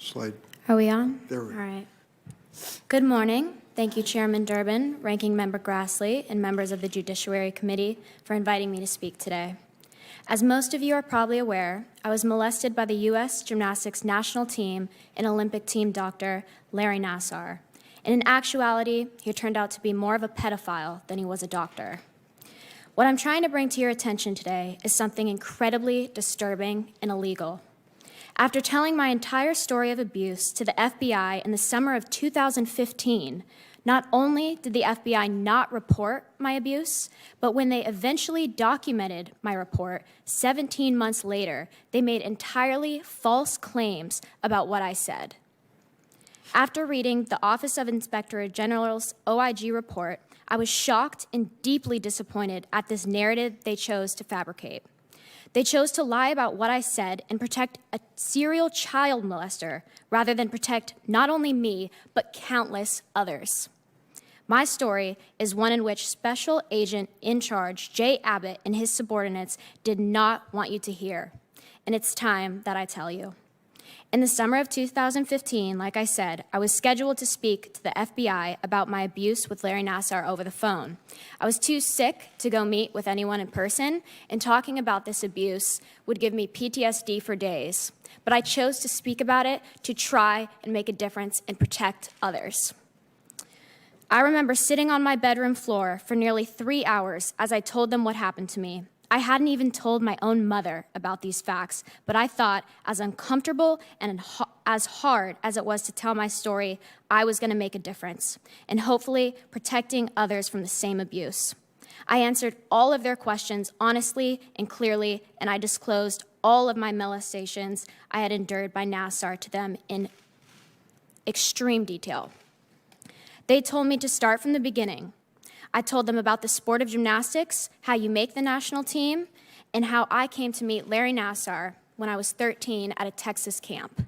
Slide. Are we on? There we All go. right. Good morning. Thank you, Chairman Durbin, Ranking Member Grassley, and members of the Judiciary Committee for inviting me to speak today. As most of you are probably aware, I was molested by the U.S. Gymnastics national team and Olympic team doctor, Larry Nassar. And in actuality, he turned out to be more of a pedophile than he was a doctor. What I'm trying to bring to your attention today is something incredibly disturbing and illegal. After telling my entire story of abuse to the FBI in the summer of 2015, not only did the FBI not report my abuse, but when they eventually documented my report 17 months later, they made entirely false claims about what I said. After reading the Office of Inspector General's OIG report, I was shocked and deeply disappointed at this narrative they chose to fabricate. They chose to lie about what I said and protect a serial child molester rather than protect not only me, but countless others. My story is one in which Special Agent in Charge Jay Abbott and his subordinates did not want you to hear, and it's time that I tell you. In the summer of 2015, like I said, I was scheduled to speak to the FBI about my abuse with Larry Nassar over the phone. I was too sick to go meet with anyone in person, and talking about this abuse would give me PTSD for days. But I chose to speak about it to try and make a difference and protect others. I remember sitting on my bedroom floor for nearly 3 hours as I told them what happened to me. I hadn't even told my own mother about these facts, but I thought as uncomfortable and as hard as it was to tell my story, I was going to make a difference, and hopefully protecting others from the same abuse. I answered all of their questions honestly and clearly, and I disclosed all of my molestations I had endured by Nassar to them in extreme detail. They told me to start from the beginning. I told them about the sport of gymnastics, how you make the national team, and how I came to meet Larry Nassar when I was 13 at a Texas camp.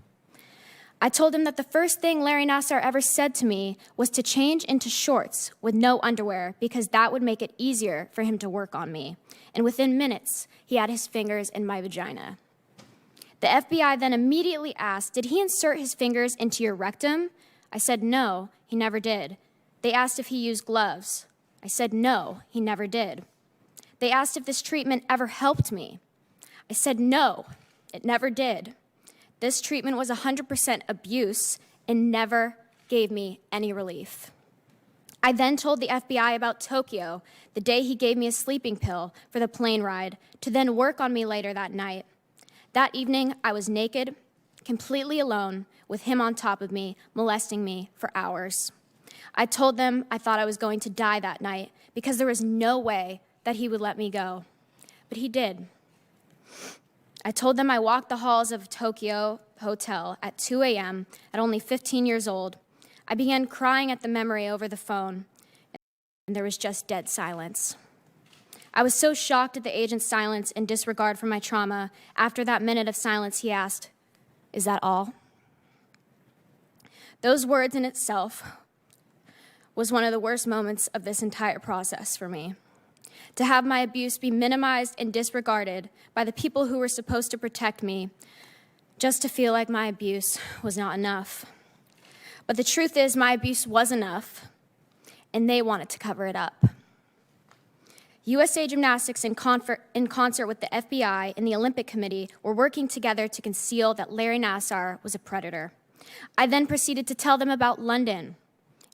I told them that the first thing Larry Nassar ever said to me was to change into shorts with no underwear because that would make it easier for him to work on me. And within minutes, he had his fingers in my vagina. The FBI then immediately asked, "Did he insert his fingers into your rectum?" I said, "No, he never did." They asked if he used gloves. I said, "No, he never did." They asked if this treatment ever helped me. I said, "No, it never did." This treatment was 100% abuse and never gave me any relief. I then told the FBI about Tokyo, the day he gave me a sleeping pill for the plane ride, to then work on me later that night. That evening, I was naked, completely alone, with him on top of me, molesting me for hours. I told them I thought I was going to die that night because there was no way that he would let me go. But he did. I told them I walked the halls of Tokyo Hotel at 2 a.m. at only 15 years old. I began crying at the memory over the phone, and there was just dead silence. I was so shocked at the agent's silence and disregard for my trauma. After that minute of silence, he asked, "Is that all?" Those words in itself was one of the worst moments of this entire process for me. To have my abuse be minimized and disregarded by the people who were supposed to protect me, just to feel like my abuse was not enough. But the truth is, my abuse was enough, and they wanted to cover it up. USA Gymnastics, in concert with the FBI and the Olympic Committee, were working together to conceal that Larry Nassar was a predator. I then proceeded to tell them about London,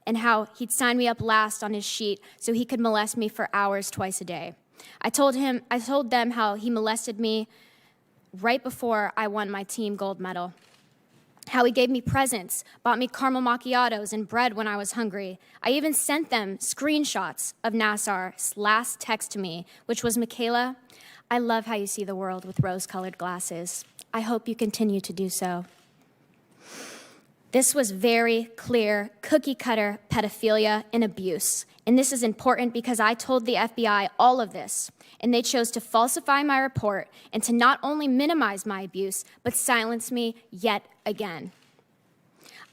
and how he'd sign me up last on his sheet so he could molest me for hours twice a day. I told them how he molested me right before I won my team gold medal, how he gave me presents, bought me caramel macchiatos and bread when I was hungry. I even sent them screenshots of Nassar's last text to me, which was, "McKayla, I love how you see the world with rose-colored glasses. I hope you continue to do so." This was very clear, cookie-cutter pedophilia and abuse. And this is important because I told the FBI all of this, and they chose to falsify my report and to not only minimize my abuse, but silence me yet again.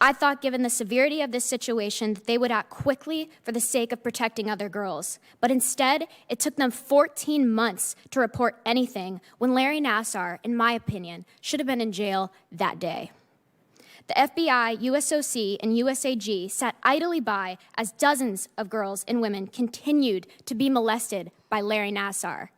I thought, given the severity of this situation, that they would act quickly for the sake of protecting other girls. But instead, it took them 14 months to report anything when Larry Nassar, in my opinion, should have been in jail that day. The FBI, USOC, and USAG sat idly by as dozens of girls and women continued to be molested by Larry Nassar.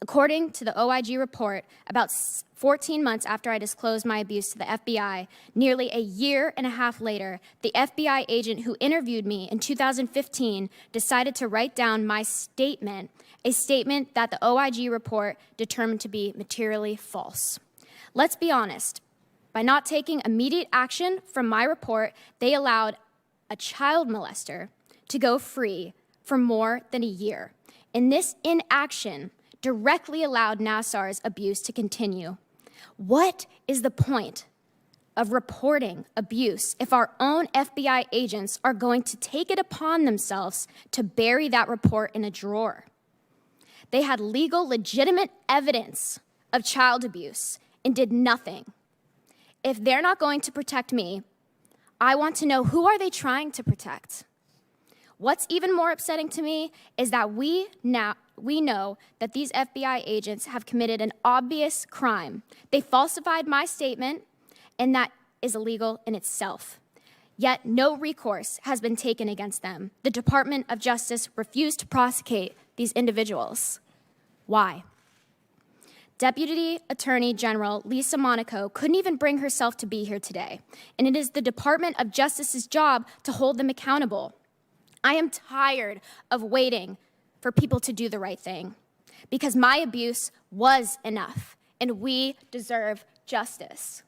According to the OIG report, about 14 months after I disclosed my abuse to the FBI, nearly a year and a half later, the FBI agent who interviewed me in 2015 decided to write down my statement, a statement that the OIG report determined to be materially false. Let's be honest. By not taking immediate action from my report, they allowed a child molester to go free for more than a year. And this inaction directly allowed Nassar's abuse to continue. What is the point of reporting abuse if our own FBI agents are going to take it upon themselves to bury that report in a drawer? They had legal, legitimate evidence of child abuse and did nothing. If they're not going to protect me, I want to know, who are they trying to protect? What's even more upsetting to me is that we know that these FBI agents have committed an obvious crime. They falsified my statement, and that is illegal in itself. Yet no recourse has been taken against them. The Department of Justice refused to prosecute these individuals. Why? Deputy Attorney General Lisa Monaco couldn't even bring herself to be here today, and it is the Department of Justice's job to hold them accountable. I am tired of waiting for people to do the right thing, because my abuse was enough, and we deserve justice.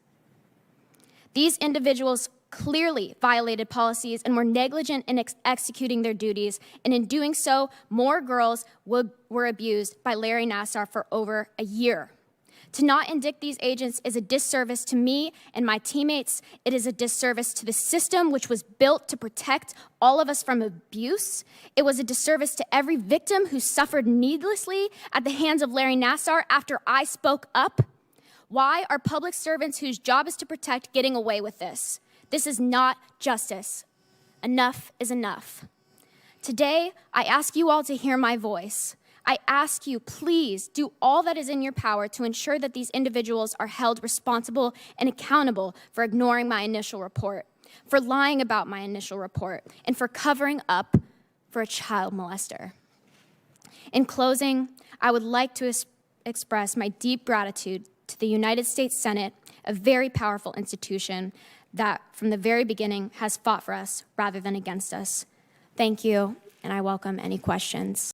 These individuals clearly violated policies and were negligent in executing their duties, and in doing so, more girls were abused by Larry Nassar for over a year. To not indict these agents is a disservice to me and my teammates. It is a disservice to the system, which was built to protect all of us from abuse. It was a disservice to every victim who suffered needlessly at the hands of Larry Nassar after I spoke up. Why are public servants whose job is to protect getting away with this? This is not justice. Enough is enough. Today, I ask you all to hear my voice. I ask you, please do all that is in your power to ensure that these individuals are held responsible and accountable for ignoring my initial report, for lying about my initial report, and for covering up for a child molester. In closing, I would like to express my deep gratitude to the United States Senate, a very powerful institution that from the very beginning has fought for us rather than against us. Thank you, and I welcome any questions.